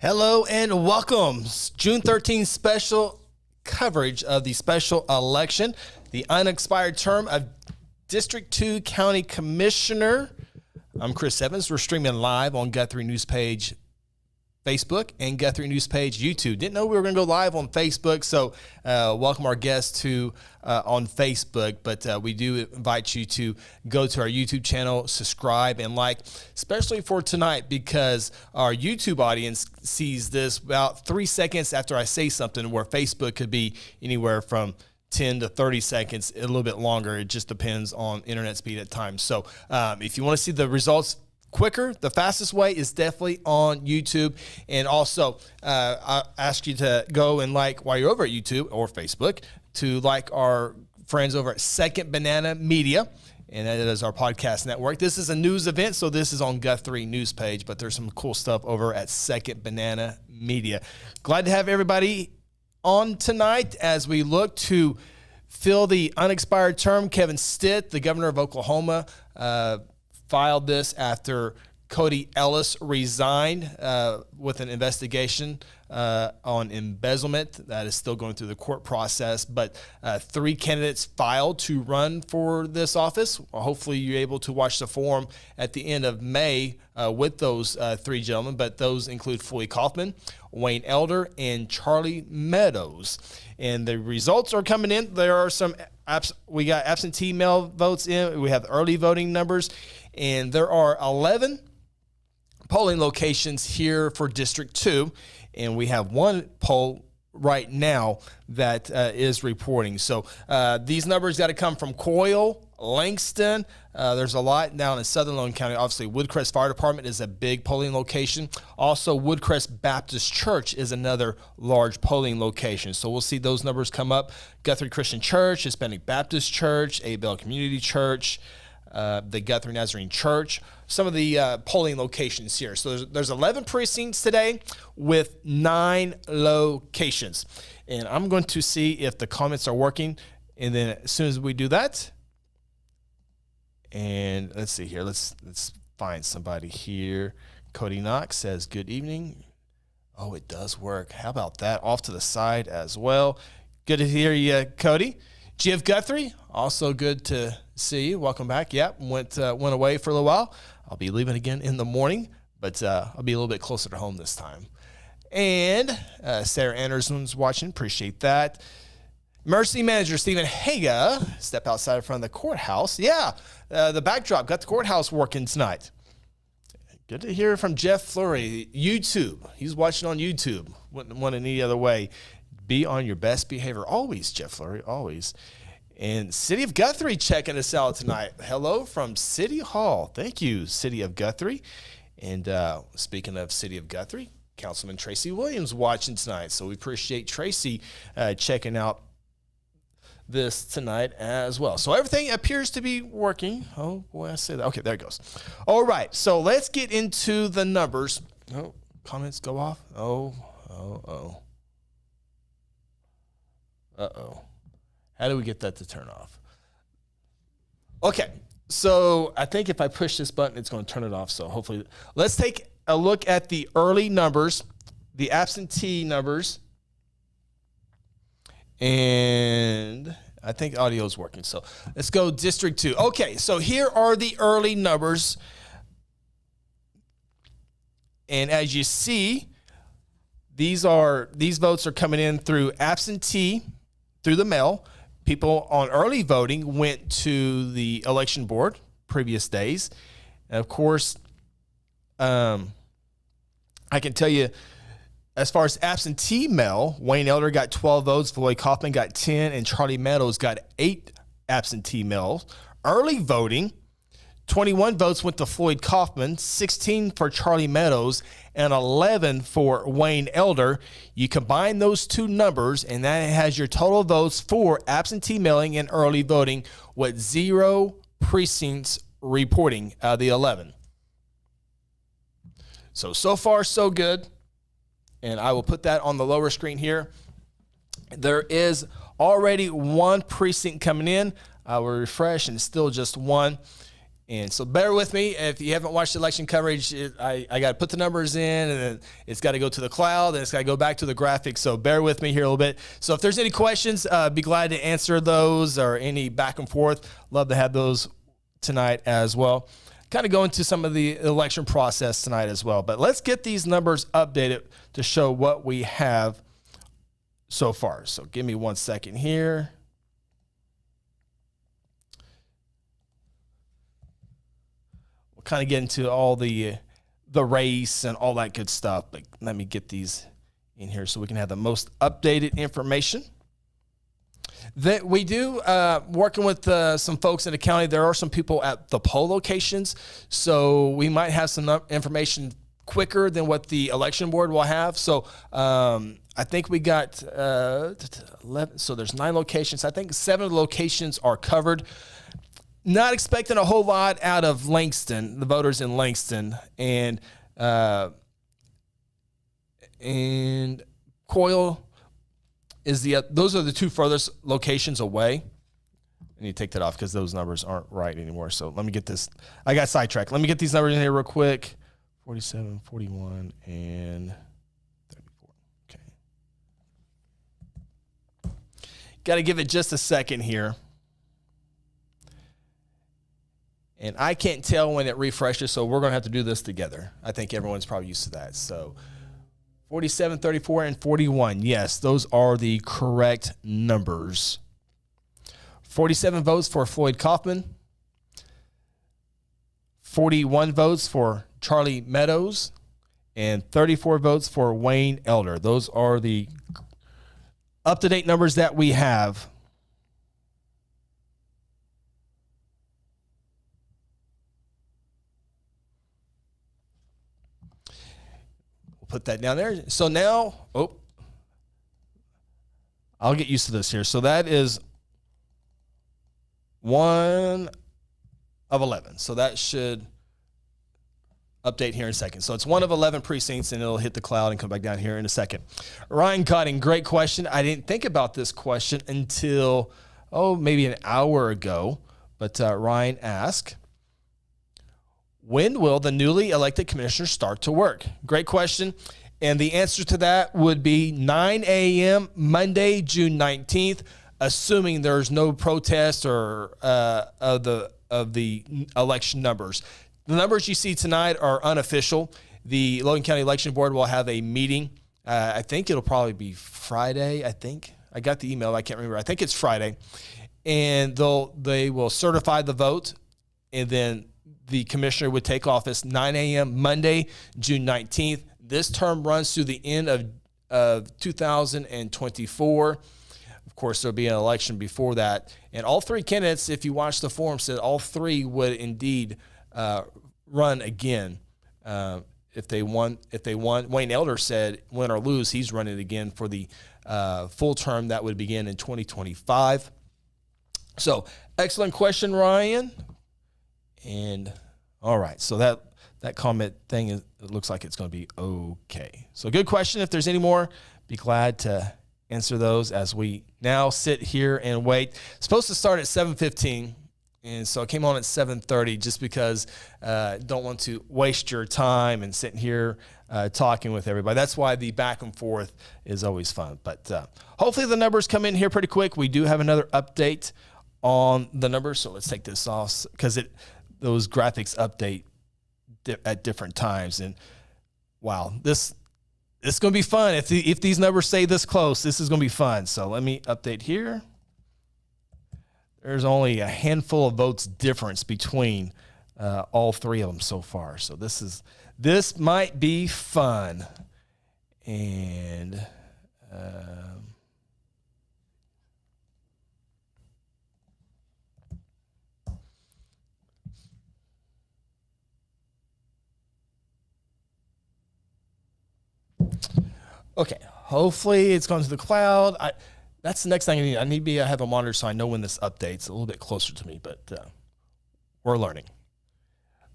Hello and welcome. June 13th special coverage of the special election, the unexpired term of District 2 County Commissioner. I'm Chris Evans. We're streaming live on Guthrie News Page Facebook and Guthrie News Page YouTube. Didn't know we were going to go live on Facebook, so welcome our guests to on Facebook. But we do invite you to go to our YouTube channel, subscribe, and like, especially for tonight because our YouTube audience sees this about 3 seconds after I say something, where Facebook could be anywhere from 10 to 30 seconds, a little bit longer. It just depends on internet speed at times. So if you want to see the results quicker, the fastest way is definitely on YouTube. And also, I ask you to go and like, while you're over at YouTube or Facebook, to like our friends over at Second Banana Media, and that is our podcast network. This is a news event, so this is on Guthrie News Page, but there's some cool stuff over at Second Banana Media. Glad to have everybody on tonight as we look to fill the unexpired term. Kevin Stitt, the governor of Oklahoma, filed this after Cody Ellis resigned with an investigation on embezzlement that is still going through the court process. But 3 candidates filed to run for this office. Hopefully you're able to watch the forum at the end of May with those 3 gentlemen, but those include Floyd Kaufman, Wayne Elder, and Charlie Meadows. And the results are coming in. There are some we got absentee mail votes in. We have early voting numbers, and there are 11 polling locations here for District 2, and we have 1 poll right now that is reporting. So these numbers got to come from Coyle, Langston. There's a lot down in southern Logan County. Obviously, Woodcrest Fire Department is a big polling location. Also, Woodcrest Baptist Church is another large polling location. So we'll see those numbers come up. Guthrie Christian Church, Hispanic Baptist Church, Abel Community Church, the Guthrie Nazarene Church, some of the polling locations here. So there's 11 precincts today with 9 locations. And I'm going to see if the comments are working. And then as soon as we do that, and let's see here, let's find somebody here. Cody Knox says, good evening. Oh, it does work. How about that? Off to the side as well. Good to hear you, Cody. Jeff Guthrie, also good to see you. Welcome back. Yep, went away for a little while. I'll be leaving again in the morning, but I'll be a little bit closer to home this time. And Sarah Anderson's watching. Appreciate that. Emergency Manager Stephen Haga, step outside in front of the courthouse. Yeah, the backdrop got the courthouse working tonight. Good to hear from Jeff Flurry. YouTube, he's watching on YouTube. Wouldn't want it any other way. Be on your best behavior always, Jeff Flurry, always. And City of Guthrie checking us out tonight. Hello from City Hall. Thank you, City of Guthrie. And speaking of City of Guthrie, Councilman Tracy Williams watching tonight. So we appreciate Tracy checking out this tonight as well. So everything appears to be working. Oh, boy, I say that. Okay, there it goes. All right, so let's get into the numbers. Oh, comments go off. Oh. Uh-oh. How do we get that to turn off? Okay, so I think if I push this button, it's going to turn it off. So hopefully, let's take a look at the early numbers, the absentee numbers. And I think audio is working. So let's go District 2. Okay, so here are the early numbers. And as you see, these votes are coming in through absentee, through the mail. People on early voting went to the election board previous days. And of course, I can tell you, as far as absentee mail, Wayne Elder got 12 votes, Floyd Kaufman got 10, and Charlie Meadows got 8 absentee mails. Early voting, 21 votes went to Floyd Kaufman, 16 for Charlie Meadows, and 11 for Wayne Elder. You combine those 2 numbers, and that has your total votes for absentee mailing and early voting with 0 precincts reporting out of the 11. So far, so good. And I will put that on the lower screen here. There is already 1 precinct coming in. I will refresh, and it's still just 1. And so bear with me. If you haven't watched election coverage, I got to put the numbers in, and then it's got to go to the cloud, and it's got to go back to the graphics. So bear with me here a little bit. So if there's any questions, be glad to answer those, or any back and forth. Love to have those tonight as well. Kind of go into some of the election process tonight as well. But let's get these numbers updated to show what we have so far. So give me 1 second here. We'll kind of get into all the race and all that good stuff, but let me get these in here so we can have the most updated information. That we do, working with some folks in the county, there are some people at the poll locations, so we might have some information quicker than what the election board will have. So I think we got 11, so there's 9 locations. I think 7 of the locations are covered. Not expecting a whole lot out of Langston, the voters in Langston, and Coyle is those are the 2 furthest locations away. I need to take that off because those numbers aren't right anymore. So let me get this. I got sidetracked. Let me get these numbers in here real quick. 47, 41, and 34. Okay. Got to give it just a second here. And I can't tell when it refreshes, so we're going to have to do this together. I think everyone's probably used to that. So 47, 34, and 41. Yes, those are the correct numbers. 47 votes for Floyd Kaufman. 41 votes for Charlie Meadows. And 34 votes for Wayne Elder. Those are the up-to-date numbers that we have. Put that down there. So now, I'll get used to this here. So that is 1 of 11. So that should update here in a second. So it's 1 of 11 precincts, and it'll hit the cloud and come back down here in a second. Ryan Cotting, great question. I didn't think about this question until, maybe an hour ago. But Ryan asked, when will the newly elected commissioners start to work? Great question. And the answer to that would be 9 a.m. Monday, June 19th, assuming there's no protest or of the election numbers. The numbers you see tonight are unofficial. The Logan County Election Board will have a meeting. I think it'll probably be Friday, I think. I got the email. I can't remember. I think it's Friday. And they will certify the vote, and then the commissioner would take office 9 a.m. Monday, June 19th. This term runs through the end of 2024. Of course, there'll be an election before that. And all 3 candidates, if you watch the forum, said all 3 would indeed run again if they won. Wayne Elder said, win or lose, he's running again for the full term that would begin in 2025. So, excellent question, Ryan. And all right, so that comment thing it looks like it's going to be okay. So good question. If there's any more, be glad to answer those as we now sit here and wait. It's supposed to start at 7:15, and so I came on at 7:30 just because don't want to waste your time and sitting here talking with everybody. That's why the back and forth is always fun. But hopefully the numbers come in here pretty quick. We do have another update on the numbers, so let's take this off because those graphics update at different times. And wow, this is going to be fun. If these numbers stay this close, this is going to be fun. So let me update here. There's only a handful of votes difference between all 3 of them so far. So this might be fun. And okay, hopefully it's gone to the cloud. That's the next thing I need. I need to have a monitor so I know when this updates a little bit closer to me, but we're learning.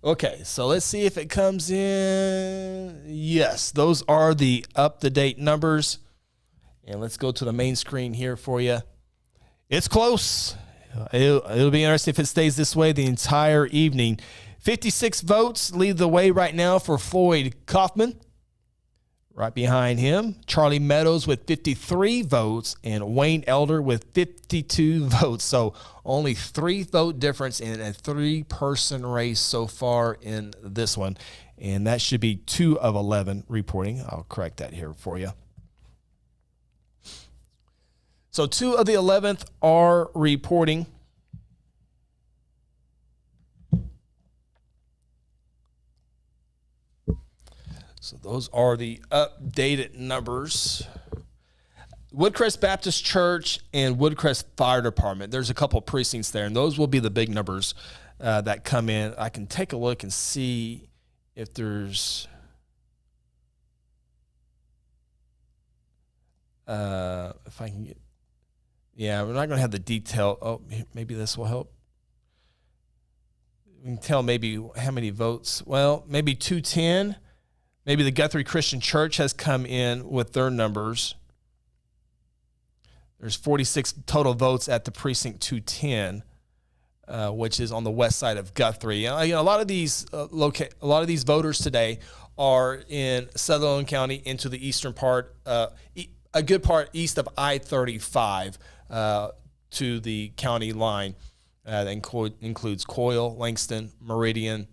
Okay, so let's see if it comes in. Yes, those are the up-to-date numbers. And let's go to the main screen here for you. It's close. It'll be interesting if it stays this way the entire evening. 56 votes lead the way right now for Floyd Kaufman. Right behind him, Charlie Meadows with 53 votes and Wayne Elder with 52 votes. So only 3-vote difference in a 3-person race so far in this one. And that should be 2 of 11 reporting. I'll correct that here for you. So 2 of the 11th are reporting. So those are the updated numbers. Woodcrest Baptist Church and Woodcrest Fire Department. There's a couple of precincts there, and those will be the big numbers that come in. I can take a look and see if there's if I can get. Yeah, we're not going to have the detail. Oh, maybe this will help. We can tell maybe how many votes. Well, maybe 210. Maybe the Guthrie Christian Church has come in with their numbers. There's 46 total votes at the precinct 210, which is on the west side of Guthrie. A lot of these voters today are in Logan County into the eastern part, a good part east of I-35 to the county line. That includes Coyle, Langston, Meridian,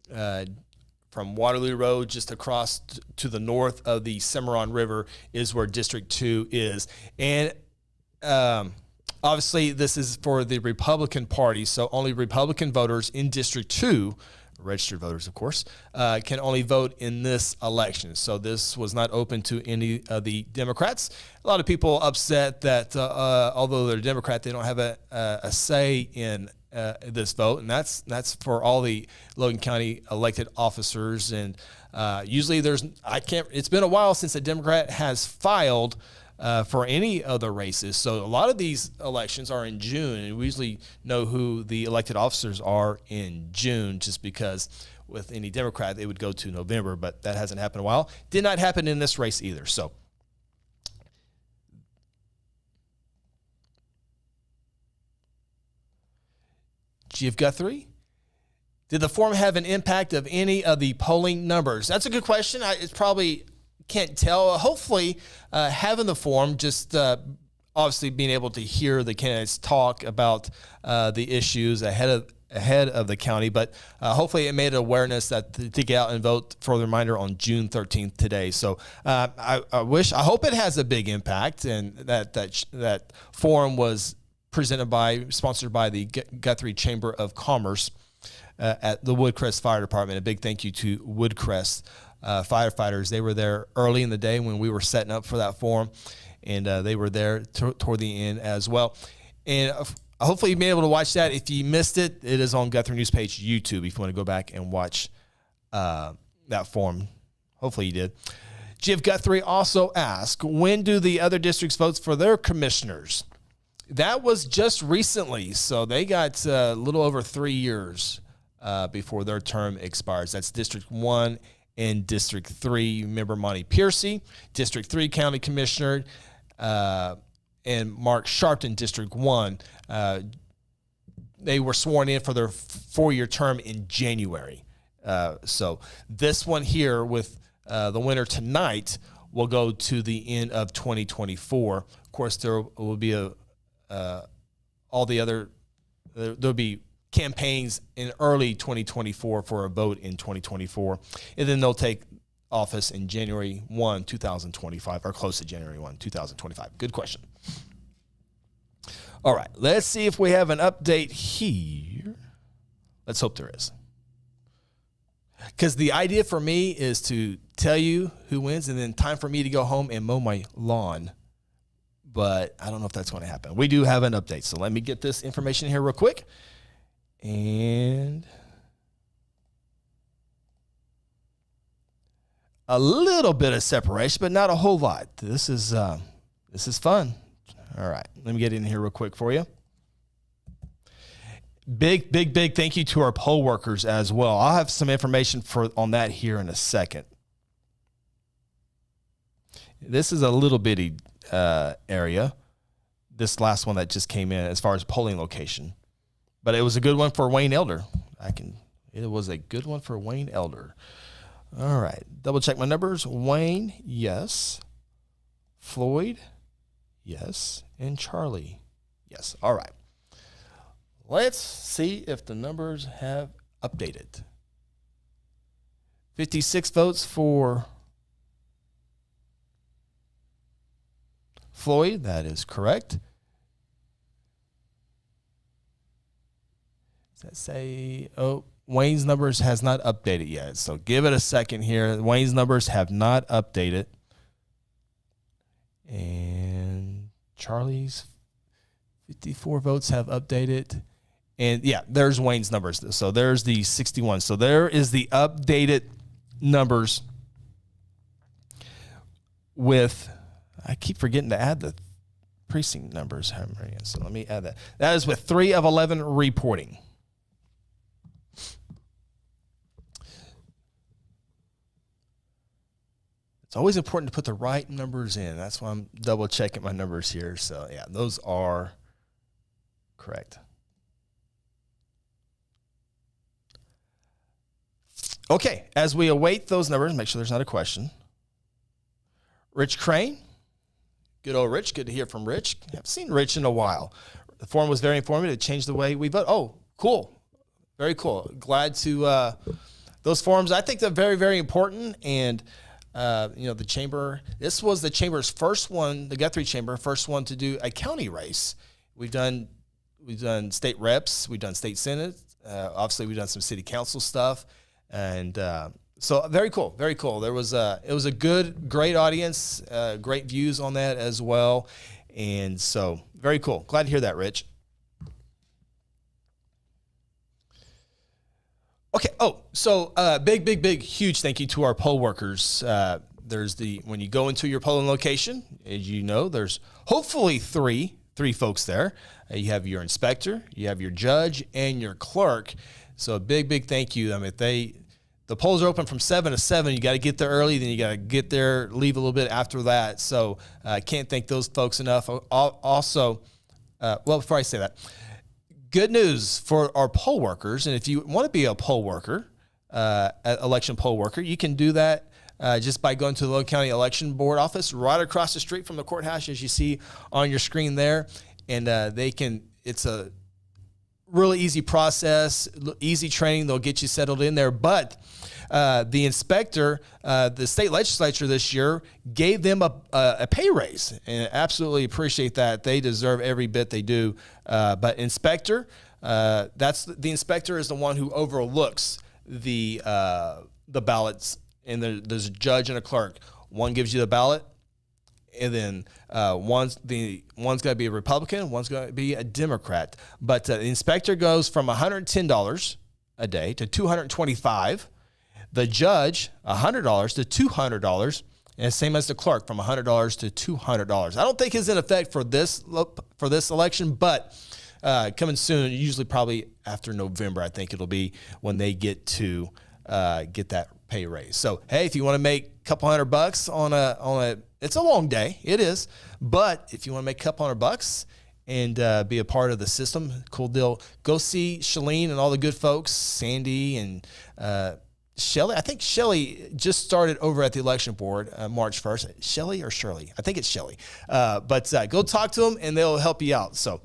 from Waterloo Road just across to the north of the Cimarron River is where District 2 is. And obviously this is for the Republican Party, so only Republican voters in District 2, registered voters of course, can only vote in this election. So this was not open to any of the Democrats. A lot of people upset that although they're Democrat, they don't have a say in this vote, and that's for all the Logan County elected officers. And usually it's been a while since a Democrat has filed for any other races. So a lot of these elections are in June, and we usually know who the elected officers are in June, just because with any Democrat they would go to November, but that hasn't happened in a while. Did not happen in this race either. So Chief Guthrie, did the form have an impact of any of the polling numbers? That's a good question. It's probably can't tell. Hopefully, having the form, just obviously being able to hear the candidates talk about the issues ahead of the county, but hopefully it made awareness that to get out and vote for the reminder on June 13th today. So I hope it has a big impact, and that forum was sponsored by the Guthrie Chamber of Commerce at the Woodcrest Fire Department. A big thank you to Woodcrest firefighters. They were there early in the day when we were setting up for that forum, and they were there toward the end as well. And hopefully you'll be able to watch that. If you missed it, it is on Guthrie News page YouTube if you want to go back and watch that forum. Hopefully you did. Jeff Guthrie also asked, when do the other districts vote for their commissioners? That was just recently, so they got a little over 3 years before their term expires. That's District 1 and District 3. Remember Monty Piercy, District 3 County Commissioner, and Mark Sharpton, District 1. They were sworn in for their 4-year term in January. So this one here with the winner tonight will go to the end of 2024. Of course, there will be there'll be campaigns in early 2024 for a vote in 2024, and then they'll take office in January 1, 2025, or close to January 1, 2025. Good question. All right, let's see if we have an update here. Let's hope there is. Because the idea for me is to tell you who wins, and then time for me to go home and mow my lawn. But I don't know if that's going to happen. We do have an update, so let me get this information here real quick. And a little bit of separation, but not a whole lot. This is fun. All right, let me get in here real quick for you. Big thank you to our poll workers as well. I'll have some information on that here in a second. This is a little bitty area, this last one that just came in as far as polling location. But it was a good one for Wayne Elder. It was a good one for Wayne Elder. All right. Double check my numbers. Wayne, yes. Floyd, yes. And Charlie, yes. All right. Let's see if the numbers have updated. 56 votes for Floyd. That is correct. Does that say, Wayne's numbers has not updated yet. So give it a second here. Wayne's numbers have not updated. And Charlie's 54 votes have updated. And yeah, there's Wayne's numbers. So there's the 61. So there is the updated numbers with, I keep forgetting to add the precinct numbers. So let me add that. That is with 3 of 11 reporting. It's always important to put the right numbers in. That's why I'm double checking my numbers here. So yeah, those are correct. Okay, as we await those numbers, make sure there's not a question. Rich Crane. Good old Rich. Good to hear from Rich. I haven't seen Rich in a while. The form was very informative. It changed the way we vote. Oh, cool. Very cool. Glad to, those forms, I think they're very, very important. And, the chamber, this was the chamber's first one, the Guthrie chamber, first one to do a county race. We've done state reps. We've done state senate. Obviously, we've done some city council stuff. And so very cool, very cool. It was a great audience, great views on that as well. And so very cool. Glad to hear that, Rich. Okay. Oh, so big, huge thank you to our poll workers. When you go into your polling location, as you know, there's hopefully three folks there. You have your inspector, you have your judge, and your clerk. So a big thank you. I mean, the polls are open from 7 to 7. You got to get there early, then you got to get there, leave a little bit after that. So I can't thank those folks enough. Also, before I say that, good news for our poll workers. And if you want to be a poll worker, election poll worker, you can do that just by going to the Logan County Election Board office right across the street from the courthouse, as you see on your screen there. And it's a really easy process, easy training. They'll get you settled in there. But the inspector, the state legislature this year gave them a pay raise, and absolutely appreciate that. They deserve every bit they do. But inspector, the inspector is the one who overlooks the ballots, and there's a judge and a clerk. One gives you the ballot, and then one's got to be a Republican, one's got to be a Democrat. But the inspector goes from $110 a day to $225. The judge, $100 to $200, and same as the clerk, from $100 to $200. I don't think it's in effect for this election, but coming soon, usually probably after November, I think it'll be when they get to get that pay raise. So hey, if you want to make a couple $100 on a it's a long day, it is, but if you want to make a couple $100 and be a part of the system, cool deal. Go see Shalene and all the good folks, Sandy and Shelly. I think Shelly just started over at the election board March 1st. Shelly or Shirley? I think it's Shelly. But go talk to them and they'll help you out. So,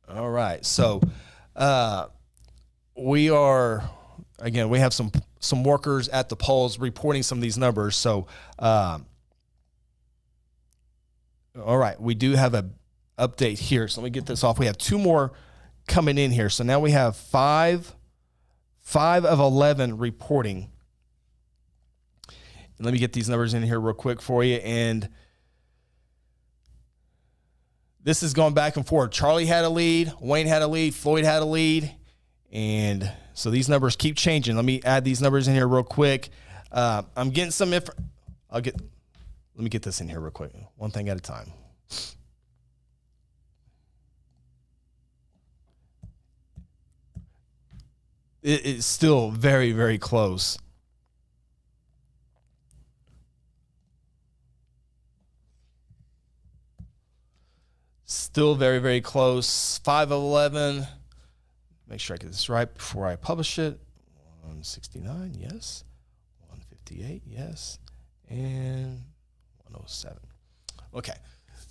all right. So, we have some workers at the polls reporting some of these numbers. So, all right, we do have a update here. So let me get this off. We have 2 more coming in here. So now we have 5 of 11 reporting. And let me get these numbers in here real quick for you. And this is going back and forth. Charlie had a lead, Wayne had a lead, Floyd had a lead. And so these numbers keep changing. Let me add these numbers in here real quick. I'm getting some let me get this in here real quick. One thing at a time. It's still very, very close. Still very, very close. 5 of 11. Make sure I get this right before I publish it. 169, yes. 158, yes. And 107. Okay.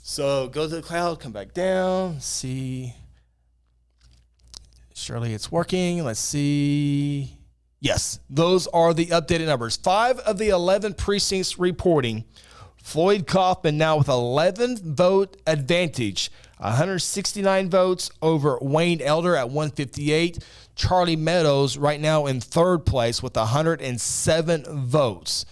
So go to the cloud, come back down, see. Surely it's working. Let's see. Yes, those are the updated numbers. 5 of the 11 precincts reporting. Floyd Kaufman now with 11 vote advantage. 169 votes over Wayne Elder at 158. Charlie Meadows right now in third place with 107 votes.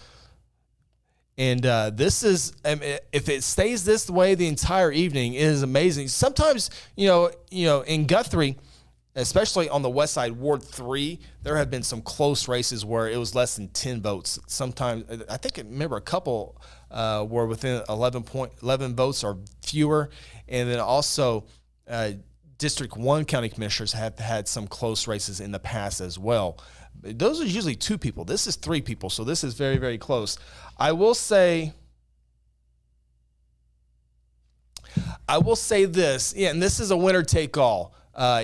And this is, if it stays this way the entire evening, it is amazing. Sometimes, in Guthrie, especially on the west side, Ward 3, there have been some close races where it was less than 10 votes. Sometimes, I remember a couple were within 11 votes or fewer. And then also, District 1 county commissioners have had some close races in the past as well. Those are usually 2 people. This is 3 people, so this is very, very close. I will say this, and this is a winner-take-all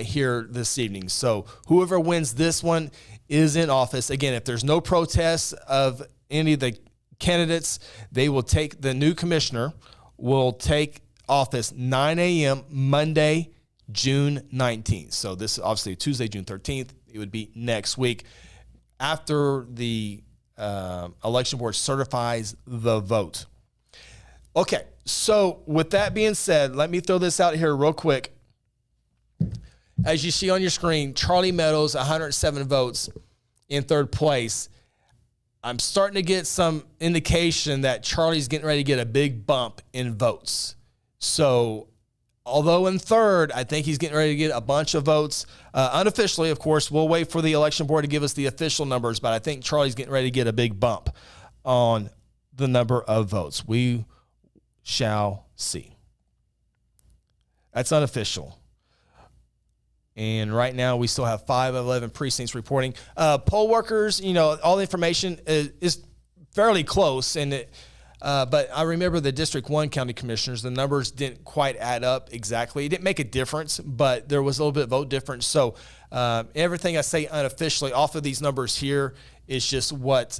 here this evening. So whoever wins this one is in office. Again, if there's no protests of any of the candidates, the new commissioner will take office 9 a.m. Monday, June 19th. So this is obviously Tuesday, June 13th. It would be next week after the election board certifies the vote. Okay, so with that being said, let me throw this out here real quick. As you see on your screen, Charlie Meadows, 107 votes in third place. I'm starting to get some indication that Charlie's getting ready to get a big bump in votes. So although in third, I think he's getting ready to get a bunch of votes. Unofficially, of course, we'll wait for the election board to give us the official numbers, but I think Charlie's getting ready to get a big bump on the number of votes. We shall see. That's unofficial. And right now, we still have 5 of 11 precincts reporting. Poll workers, all the information is fairly close. But I remember the District 1 county commissioners, the numbers didn't quite add up exactly. It didn't make a difference, but there was a little bit of vote difference. So everything I say unofficially off of these numbers here is just what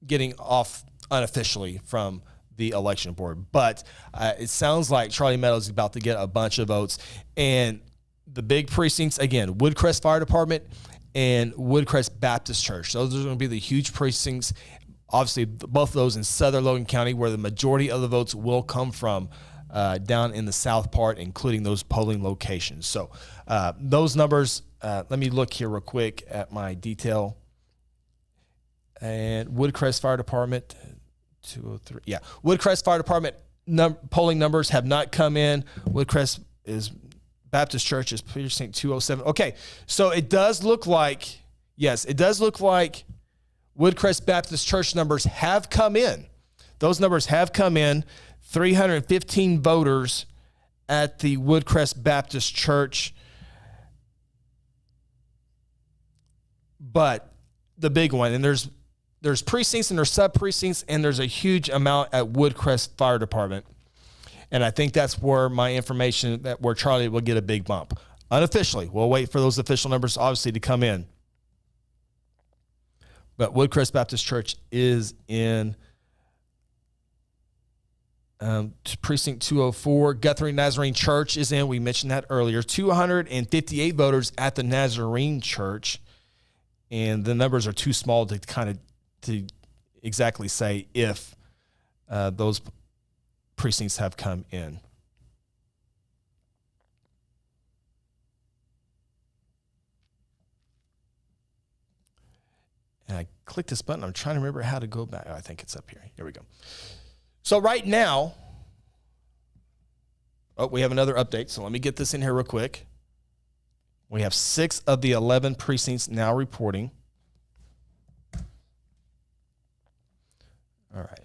getting off unofficially from the election board. But it sounds like Charlie Meadows is about to get a bunch of votes. And the big precincts, again, Woodcrest Fire Department and Woodcrest Baptist Church. Those are going to be the huge precincts. Obviously, both of those in southern Logan County, where the majority of the votes will come from down in the south part, including those polling locations. So those numbers, let me look here real quick at my detail. And Woodcrest Fire Department, 203. Yeah, Woodcrest Fire Department polling numbers have not come in. Woodcrest is Baptist Church is precinct 207. Okay, so it does look like, yes, it does look like Woodcrest Baptist Church numbers have come in. Those numbers have come in. 315 voters at the Woodcrest Baptist Church. But the big one, and there's precincts and there's sub-precincts, and there's a huge amount at Woodcrest Fire Department. And I think that's where my information, where Charlie will get a big bump. Unofficially, we'll wait for those official numbers, obviously, to come in. But Woodcrest Baptist Church is in precinct 204. Guthrie Nazarene Church is in. We mentioned that earlier. 258 voters at the Nazarene Church. And the numbers are too small to exactly say if those precincts have come in. And I clicked this button. I'm trying to remember how to go back. Oh, I think it's up here. Here we go. So right now, we have another update. So let me get this in here real quick. We have 6 of the 11 precincts now reporting. All right.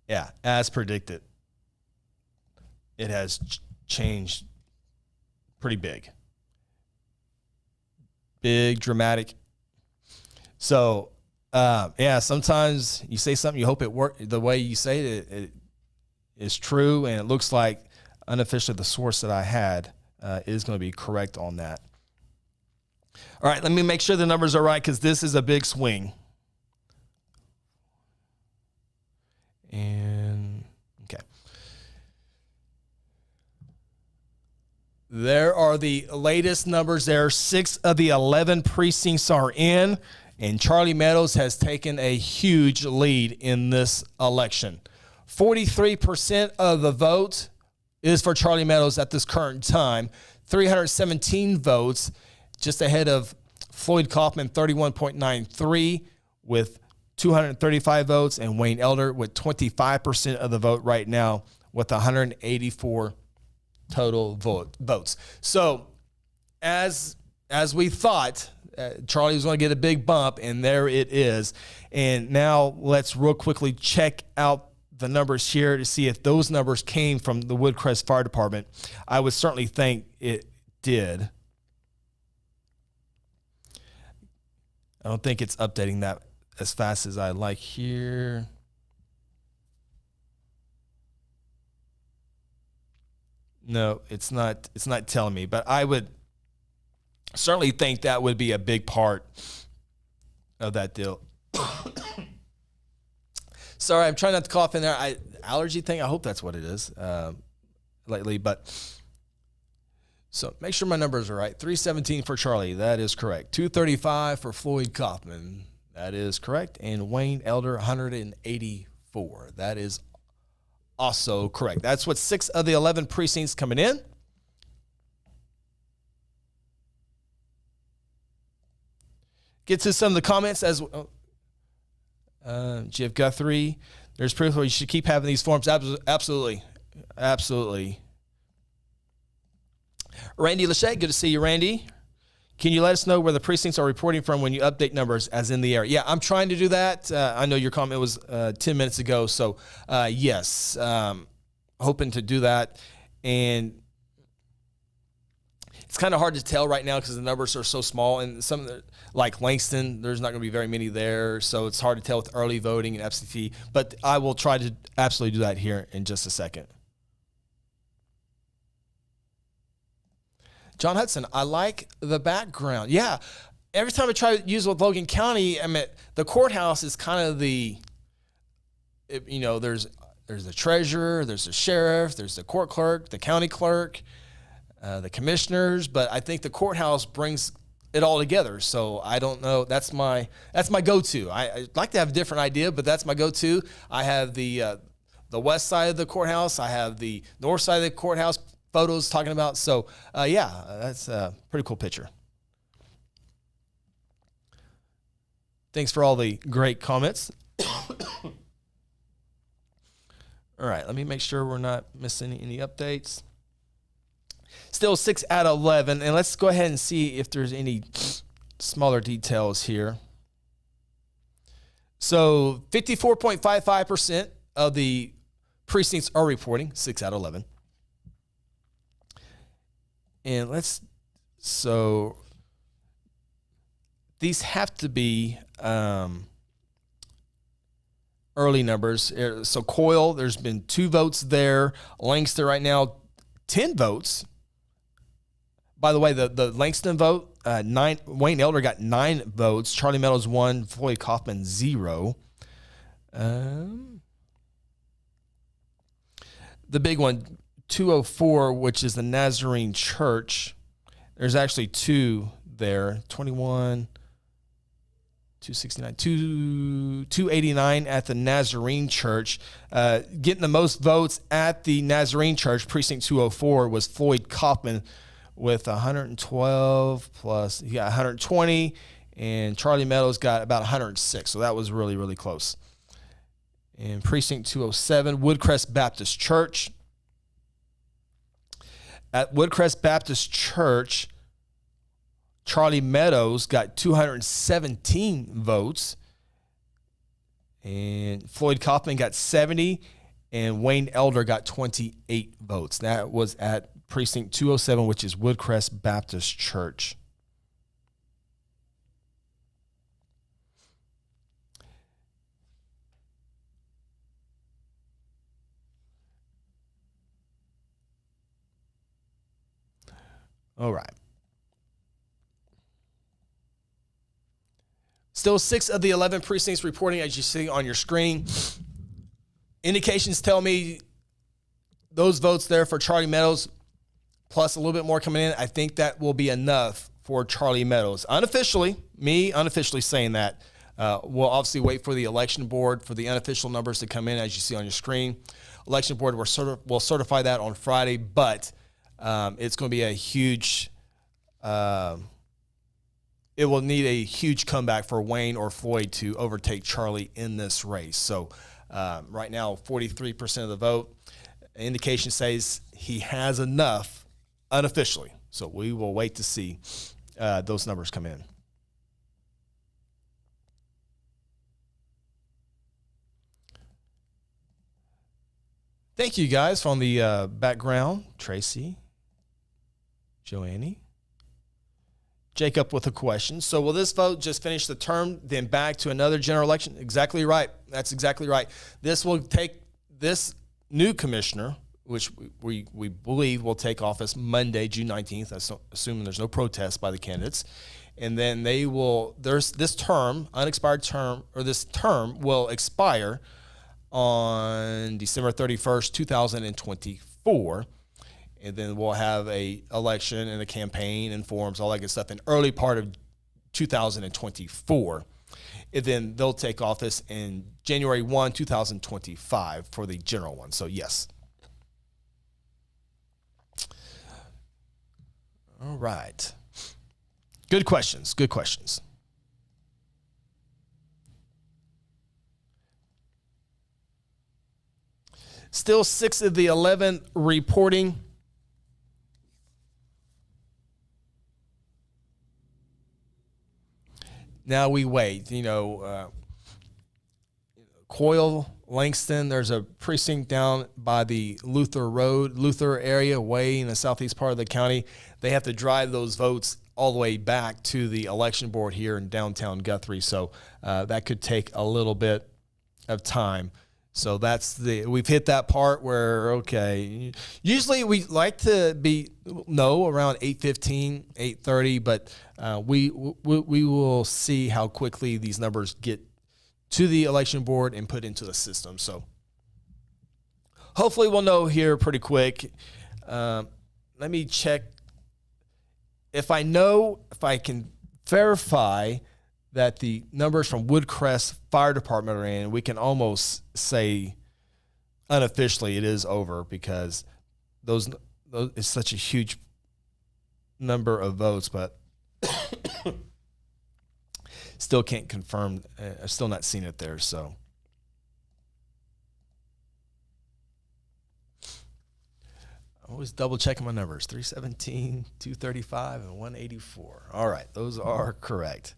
Yeah, as predicted. it has changed pretty big. Big, dramatic. So, sometimes you say something, you hope it works. The way you say it is true, and it looks like unofficially the source that I had is going to be correct on that. All right, let me make sure the numbers are right because this is a big swing. And, okay. There are the latest numbers there. 6 of the 11 precincts are in, and Charlie Meadows has taken a huge lead in this election. 43% of the vote is for Charlie Meadows at this current time. 317 votes, just ahead of Floyd Kaufman, 31.93 with 235 votes, and Wayne Elder with 25% of the vote right now with 184 total votes. So as we thought, Charlie was going to get a big bump, and there it is. And now let's real quickly check out the numbers here to see if those numbers came from the Woodcrest Fire Department. I would certainly think it did. I don't think it's updating that as fast as I like here. No, it's not telling me, but I would certainly think that would be a big part of that deal. Sorry, I'm trying not to cough in there. Allergy thing, I hope that's what it is lately. But so make sure my numbers are right. 317 for Charlie, that is correct. 235 for Floyd Kaufman, that is correct. And Wayne Elder, 184. That is also correct. That's what 6 of the 11 precincts coming in. Get to some of the comments as Jeff Guthrie. There's proof where you should keep having these forms. Absolutely. Absolutely. Randy Lachey, good to see you, Randy. Can you let us know where the precincts are reporting from when you update numbers as in the area? Yeah, I'm trying to do that. I know your comment was 10 minutes ago. So, yes, hoping to do that. And it's kind of hard to tell right now because the numbers are so small. And some of the, like Langston, there's not going to be very many there. So it's hard to tell with early voting and absentee. But I will try to absolutely do that here in just a second. John Hudson, I like the background. Yeah, every time I try to use with Logan County, I mean, the courthouse is kind of there's the treasurer, there's the sheriff, there's the court clerk, the county clerk, the commissioners, but I think the courthouse brings it all together. So I don't know. That's my go-to. I'd like to have a different idea, but that's my go-to. I have the west side of the courthouse. I have the north side of the courthouse photos talking about. So, that's a pretty cool picture. Thanks for all the great comments. All right, let me make sure we're not missing any updates. Still 6 out of 11, and let's go ahead and see if there's any smaller details here. So 54.55% of the precincts are reporting, 6 out of 11. And so these have to be early numbers. So Coyle, there's been 2 votes there. Langston right now, 10 votes. By the way, the Langston vote, 9. Wayne Elder got 9 votes. Charlie Meadows 1. Floyd Kaufman 0. The big one, 204, which is the Nazarene Church. There's actually 2 there. 21, 269, 289 at the Nazarene Church. Getting the most votes at the Nazarene Church, precinct 204, was Floyd Kaufman with 112 plus. He got 120, and Charlie Meadows got about 106. So that was really, really close. In precinct 207, Woodcrest Baptist Church. At Woodcrest Baptist Church, Charlie Meadows got 217 votes, and Floyd Kaufman got 70, and Wayne Elder got 28 votes. That was at precinct 207, which is Woodcrest Baptist Church. All right. Still 6 of the 11 precincts reporting, as you see on your screen. Indications tell me those votes there for Charlie Meadows, plus a little bit more coming in. I think that will be enough for Charlie Meadows. Unofficially saying that. We'll obviously wait for the election board for the unofficial numbers to come in, as you see on your screen. Election board will certify that on Friday, but it's going to be a huge it will need a huge comeback for Wayne or Floyd to overtake Charlie in this race. So right now, 43% of the vote. Indication says he has enough unofficially. So we will wait to see those numbers come in. Thank you guys from the background. Tracy, Joannie, Jacob with a question. So will this vote just finish the term, then back to another general election? Exactly right. That's exactly right. This will take this new commissioner, which we believe will take office Monday, June 19th, assuming there's no protest by the candidates. And then there's this term, unexpired term, or this term will expire on December 31st, 2024. And then we'll have a election and a campaign and forums, all that good stuff in early part of 2024. And then they'll take office in January 1, 2025 for the general one. So yes. All right. Good questions. Good questions. Still 6 of the 11 reporting. Now we wait. Coyle, Langston, there's a precinct down by the Luther area, way in the southeast part of the county. They have to drive those votes all the way back to the election board here in downtown Guthrie. So that could take a little bit of time. So we've hit that part where, okay, usually we like to around 8:15, 8:30, but we will see how quickly these numbers get to the election board and put into the system. So hopefully we'll know here pretty quick. Let me check if I can verify that the numbers from Woodcrest Fire Department are in. We can almost say unofficially it is over, because those is such a huge number of votes, but still can't confirm. I've still not seen it there. So I'm always double checking my numbers. 317, 235, and 184. All right, those are correct.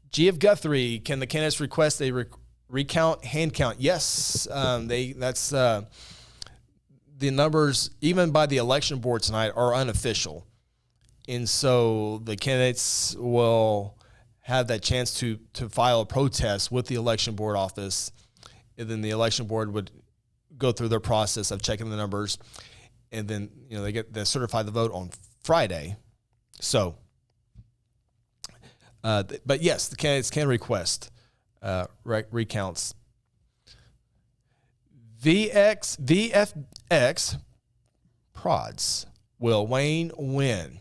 G of Guthrie, can the candidates request a recount, hand count? Yes, that's the numbers, even by the election board tonight, are unofficial. And so the candidates will have that chance to file a protest with the election board office. And then the election board would go through their process of checking the numbers. And then, they certify the vote on Friday. So, but yes, the candidates can request recounts. VFX prods. Will Wayne win?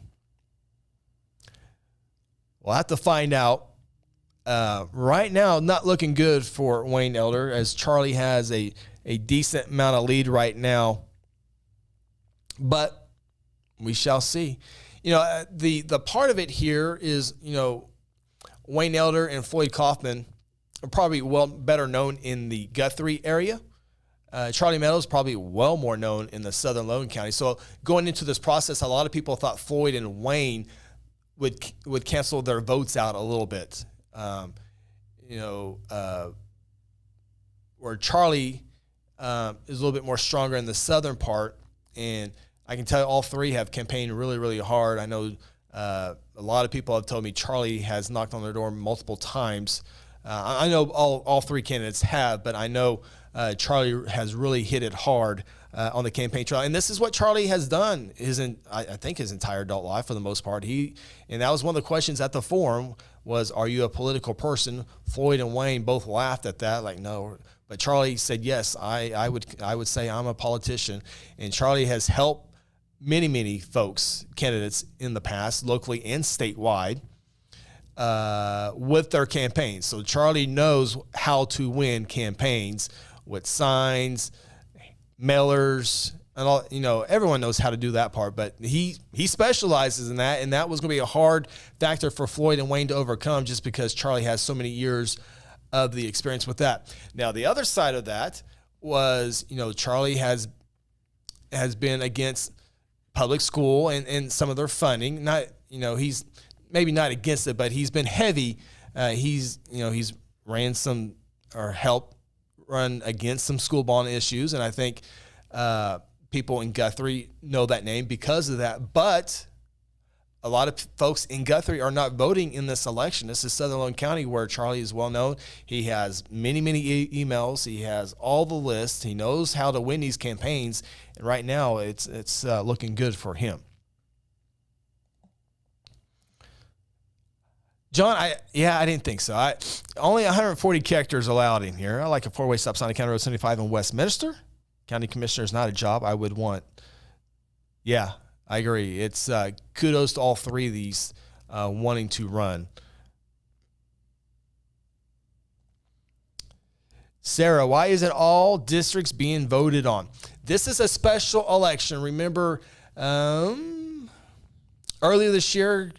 We'll have to find out. Right now, not looking good for Wayne Elder, as Charlie has a decent amount of lead right now. But we shall see. The part of it here is, Wayne Elder and Floyd Kaufman are probably better known in the Guthrie area. Charlie Meadows probably well more known in the southern Logan County. So going into this process, a lot of people thought Floyd and Wayne would cancel their votes out a little bit. You know, where Charlie is a little bit more stronger in the southern part, and I can tell you all three have campaigned really, really hard. I know a lot of people have told me Charlie has knocked on their door multiple times. I know all three candidates have, but I know Charlie has really hit it hard on the campaign trail. And this is what Charlie has done I think his entire adult life for the most part. And that was one of the questions at the forum was, are you a political person? Floyd and Wayne both laughed at that, like, no. But Charlie said, yes, I would say I'm a politician. And Charlie has helped many folks, candidates in the past, locally and statewide, with their campaigns. So Charlie knows how to win campaigns with signs, mailers, and all. You know, everyone knows how to do that part, but he specializes in that, and that was going to be a hard factor for Floyd and Wayne to overcome, just because Charlie has so many years of the experience with that. Now, the other side of that was, you know, Charlie has been against public school and some of their funding. Not, you know, he's maybe not against it, but he's been heavy. He's ran some, or helped run against some school bond issues. And I think people in Guthrie know that name because of that. But a lot of folks in Guthrie are not voting in this election. This is Southern Logan County, where Charlie is well known. He has many emails. He has all the lists. He knows how to win these campaigns. And right now it's looking good for him. John, I didn't think so. Only 140 characters allowed in here. I like a four-way stop sign on County Road 75 in Westminster. County commissioner is not a job I would want. Yeah, I agree. It's kudos to all three of these wanting to run. Sarah, why isn't all districts being voted on? This is a special election. Remember, earlier this year,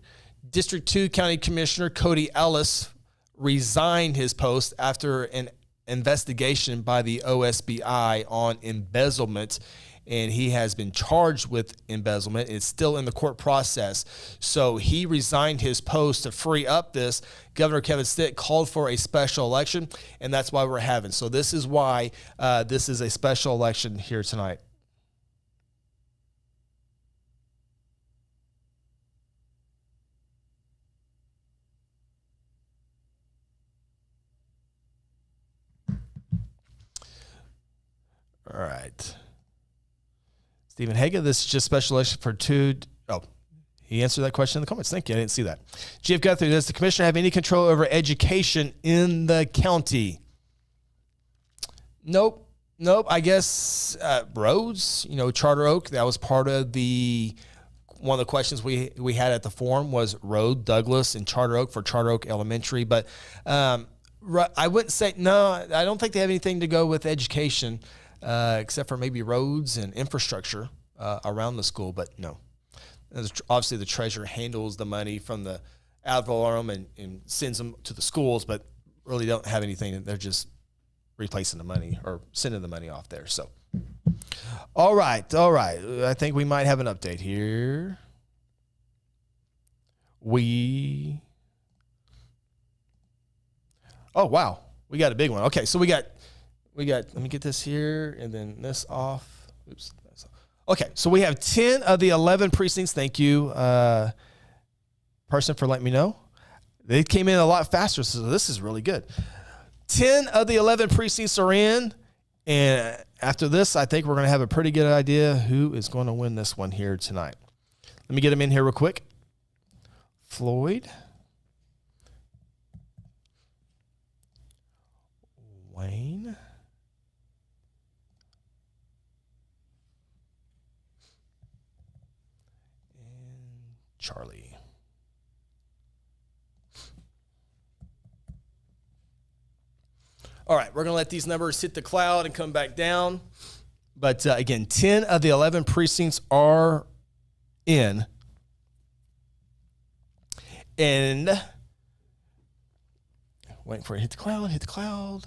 District 2 County Commissioner Cody Ellis resigned his post after an investigation by the OSBI on embezzlement, and he has been charged with embezzlement. It's still in the court process. So he resigned his post to free up this. Governor Kevin Stitt called for a special election, and that's why we're having. So this is why this is a special election here tonight. All right. Stephen Haga, this is just special election for two. Oh, he answered that question in the comments. Thank you. I didn't see that. G.F. Guthrie, does the commissioner have any control over education in the county? Nope. I guess roads, Charter Oak, that was part of one of the questions we had at the forum was road, Douglas, and Charter Oak for Charter Oak Elementary. But I wouldn't say, no, I don't think they have anything to go with education. Except for maybe roads and infrastructure around the school, but no. Obviously, the treasurer handles the money from the ad valorem and sends them to the schools, but really don't have anything. They're just replacing the money or sending the money off there. So, all right. I think we might have an update here. Oh, wow. We got a big one. Okay, so we got, let me get this here and then this off. Oops. Okay, so we have 10 of the 11 precincts. Thank you, person, for letting me know. They came in a lot faster, so this is really good. 10 of the 11 precincts are in, and after this, I think we're going to have a pretty good idea who is going to win this one here tonight. Let me get them in here real quick. Floyd. Wayne. Charlie. All right, we're going to let these numbers hit the cloud and come back down. But again, 10 of the 11 precincts are in. And waiting for it to hit the cloud,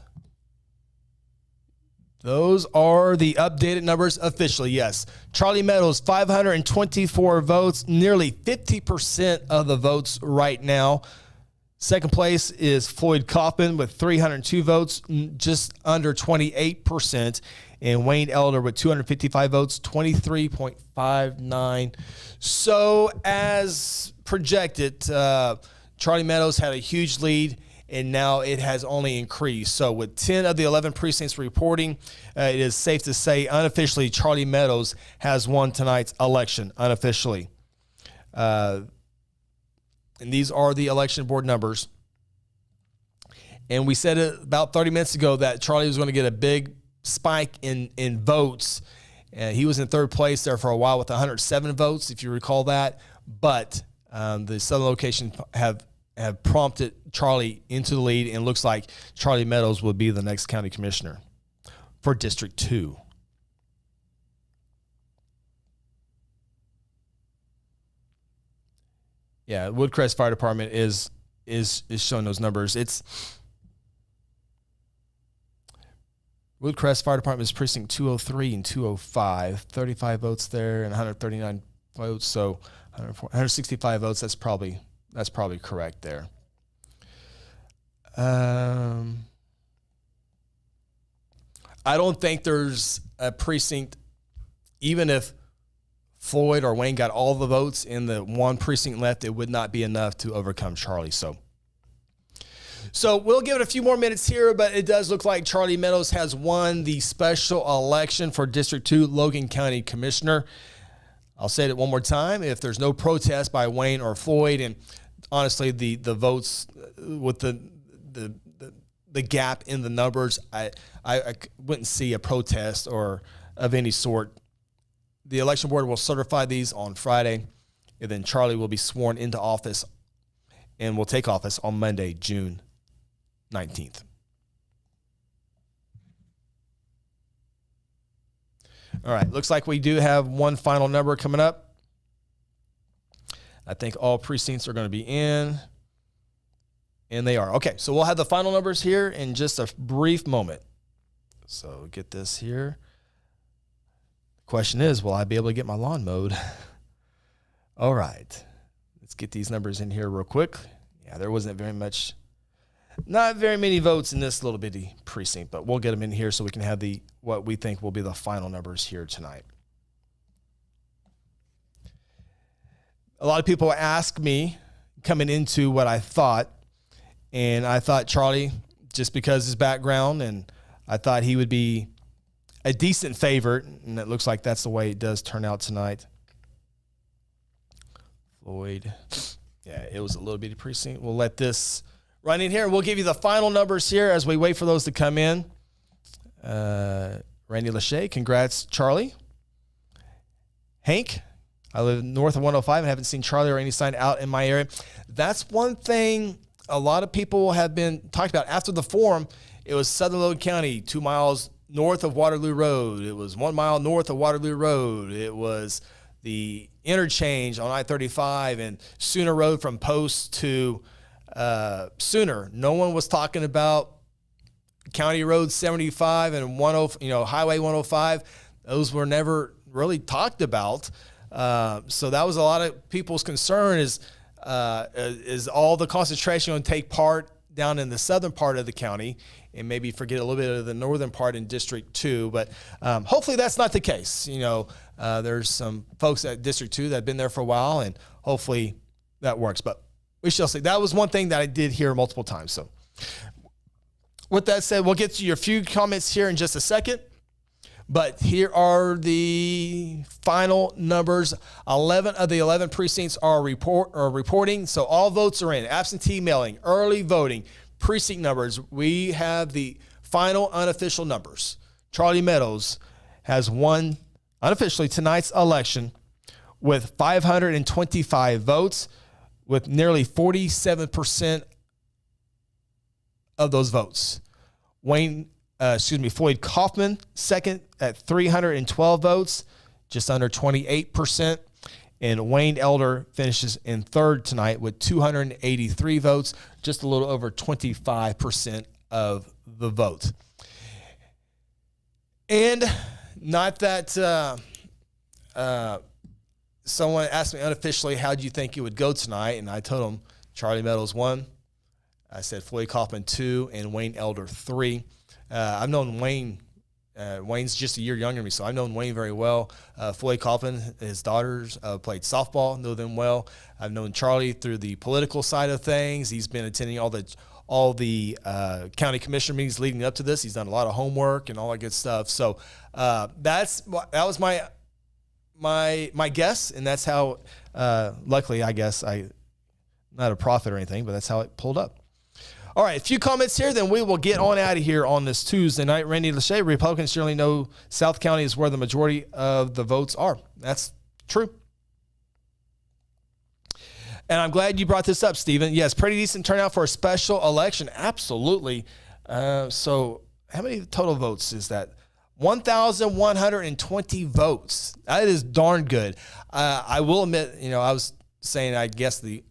Those are the updated numbers officially, yes. Charlie Meadows, 524 votes, nearly 50% of the votes right now. Second place is Floyd Kaufman with 302 votes, just under 28%. And Wayne Elder with 255 votes, 23.59. So as projected, Charlie Meadows had a huge lead, and now it has only increased. So with 10 of the 11 precincts reporting, it is safe to say unofficially Charlie Meadows has won tonight's election unofficially. And these are the election board numbers. And we said it about 30 minutes ago that Charlie was going to get a big spike in votes. He was in third place there for a while with 107 votes, if you recall that. But the southern location have prompted Charlie into the lead, and looks like Charlie Meadows will be the next county commissioner for District 2. Yeah, Woodcrest Fire Department is showing those numbers. It's Woodcrest Fire Department is precinct 203 and 205, 35 votes there and 139 votes, so 165 votes. That's probably correct there. I don't think there's a precinct, even if Floyd or Wayne got all the votes in the one precinct left, it would not be enough to overcome Charlie. So we'll give it a few more minutes here, but it does look like Charlie Meadows has won the special election for District 2 Logan County Commissioner. I'll say it one more time. If there's no protest by Wayne or Floyd, and honestly, the votes with the gap in the numbers, I wouldn't see a protest or of any sort. The election board will certify these on Friday, and then Charlie will be sworn into office and will take office on Monday, June 19th. All right, looks like we do have one final number coming up. I think all precincts are going to be in, and they are. Okay, so we'll have the final numbers here in just a brief moment. So get this here. Question is, will I be able to get my lawn mowed? All right, let's get these numbers in here real quick. Yeah, there wasn't not very many votes in this little bitty precinct, but we'll get them in here so we can have what we think will be the final numbers here tonight. A lot of people ask me coming into what I thought, and I thought Charlie, just because his background, and I thought he would be a decent favorite, and it looks like that's the way it does turn out tonight. Floyd, yeah, it was a little bitty precinct. We'll let this run in here. We'll give you the final numbers here as we wait for those to come in. Randy Lachey, congrats, Charlie. Hank, I live north of 105 and haven't seen Charlie or any sign out in my area. That's one thing a lot of people have been talking about. After the forum, it was Southern Logan County, 2 miles north of Waterloo Road. It was 1 mile north of Waterloo Road. It was the interchange on I-35 and Sooner Road from Post to Sooner. No one was talking about County Road 75 and Highway 105. Those were never really talked about. So that was a lot of people's concern is all the concentration going to take part down in the southern part of the county and maybe forget a little bit of the northern part in District 2. But hopefully that's not the case. There's some folks at District 2 that have been there for a while, and hopefully that works. But we shall see. That was one thing that I did hear multiple times. So with that said, we'll get to your few comments here in just a second. But here are the final numbers. 11 of the 11 precincts are reporting. So all votes are in. Absentee mailing, early voting, precinct numbers. We have the final unofficial numbers. Charlie Meadows has won unofficially tonight's election with 525 votes, with nearly 47% of those votes. Floyd Kaufman, second at 312 votes, just under 28%. And Wayne Elder finishes in third tonight with 283 votes, just a little over 25% of the vote. And not that someone asked me unofficially, how do you think it would go tonight? And I told them Charlie Meadows 1. I said Floyd Kaufman 2 and Wayne Elder 3. I've known Wayne. Wayne's just a year younger than me, so I've known Wayne very well. Floyd Kaufman, his daughters played softball, know them well. I've known Charlie through the political side of things. He's been attending all the county commissioner meetings leading up to this. He's done a lot of homework and all that good stuff. So that was my guess, and that's how. Luckily, I guess I'm not a prophet or anything, but that's how it pulled up. All right, a few comments here, then we will get on out of here on this Tuesday night. Randy Lachey, Republicans certainly know South County is where the majority of the votes are. That's true. And I'm glad you brought this up, Stephen. Yes, pretty decent turnout for a special election. Absolutely. So how many total votes is that? 1,120 votes. That is darn good. I will admit, I was saying, I guess the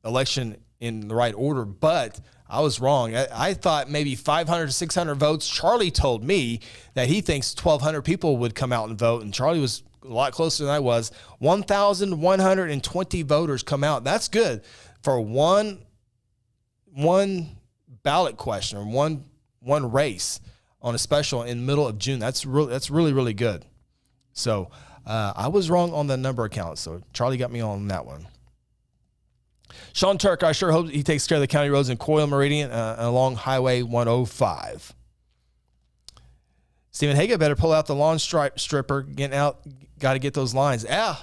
election in the right order, but I was wrong. I thought maybe 500 to 600 votes. Charlie told me that he thinks 1,200 people would come out and vote, and Charlie was a lot closer than I was. 1,120 voters come out. That's good for one ballot question or one race on a special in the middle of June. That's really, really good. So I was wrong on the number of counts, so Charlie got me on that one. Sean Turk, I sure hope he takes care of the county roads in Coyle Meridian along Highway 105. Stephen Haga better pull out the lawn stripper. Getting out, got to get those lines. They're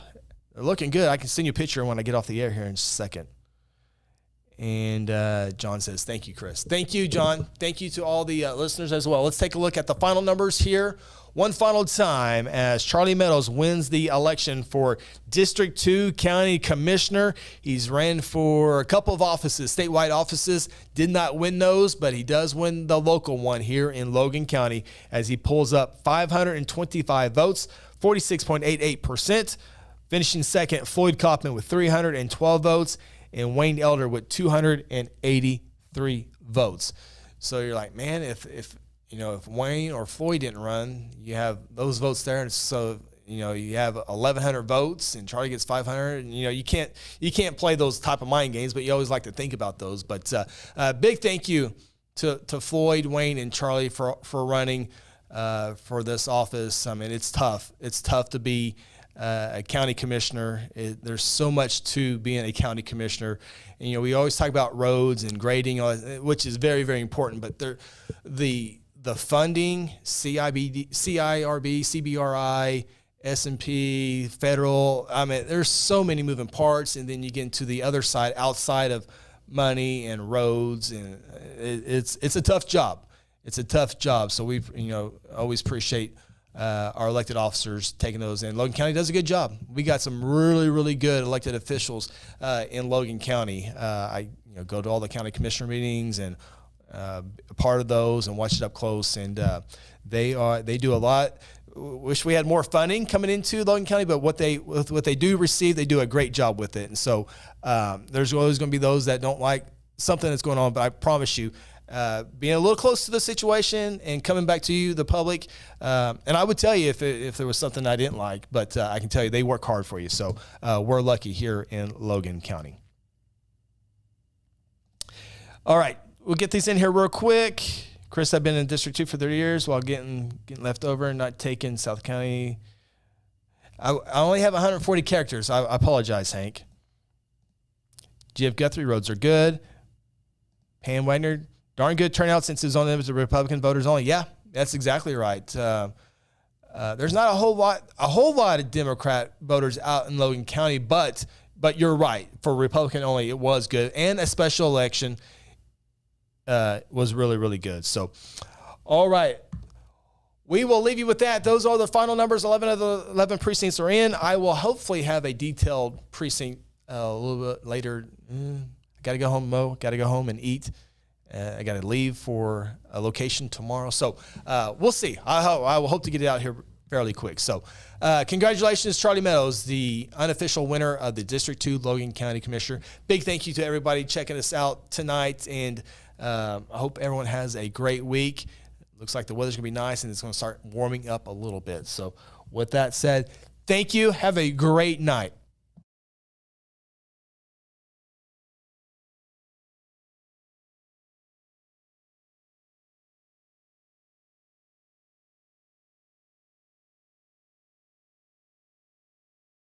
looking good. I can send you a picture when I get off the air here in just a second. And John says, thank you, Chris. Thank you, John. Thank you to all the listeners as well. Let's take a look at the final numbers here. One final time as Charlie Meadows wins the election for District 2 County Commissioner. He's ran for a couple of offices, statewide offices. Did not win those, but he does win the local one here in Logan County as he pulls up 525 votes, 46.88%. Finishing second, Floyd Kaufman with 312 votes and Wayne Elder with 283 votes. So you're like, man, if Wayne or Floyd didn't run, you have those votes there, and so you have 1,100 votes, and Charlie gets 500. And you can't play those type of mind games, but you always like to think about those. But big thank you to Floyd, Wayne, and Charlie for running for this office. I mean, it's tough. It's tough to be a county commissioner. There's so much to being a county commissioner. And, we always talk about roads and grading, which is very, very important. But the funding, CIRB, CBRI, S&P, federal, I mean, there's so many moving parts. And then you get into the other side, outside of money and roads, and it's a tough job. It's a tough job. So we always appreciate our elected officers taking those in. Logan County does a good job. We got some really, really good elected officials in Logan County. I go to all the county commissioner meetings and a part of those and watch it up close. And they do a lot. Wish we had more funding coming into Logan County, but what they do receive, they do a great job with it. And so there's always going to be those that don't like something that's going on. But I promise you, being a little close to the situation and coming back to you, the public, and I would tell you if there was something I didn't like, but I can tell you they work hard for you. So we're lucky here in Logan County. All right, we'll get these in here real quick. Chris, I've been in District 2 for 30 years while getting left over and not taking South County. I only have 140 characters. I apologize, Hank. GF Guthrie, roads are good. Pam Wagner, darn good turnout since it's only limited to Republican voters only. Yeah, that's exactly right. There's not a whole lot of Democrat voters out in Logan County, but you're right. For Republican only, it was good. And a special election was really, really good. So, all right. We will leave you with that. Those are the final numbers. 11 of the 11 precincts are in. I will hopefully have a detailed precinct a little bit later. Got to go home, Mo. Got to go home and eat. I got to leave for a location tomorrow. So we'll see. I will hope to get it out here fairly quick. So congratulations, Charlie Meadows, the unofficial winner of the District 2 Logan County Commissioner. Big thank you to everybody checking us out tonight. And I hope everyone has a great week. looks like the weather's going to be nice, and it's going to start warming up a little bit. So with that said, thank you. Have a great night.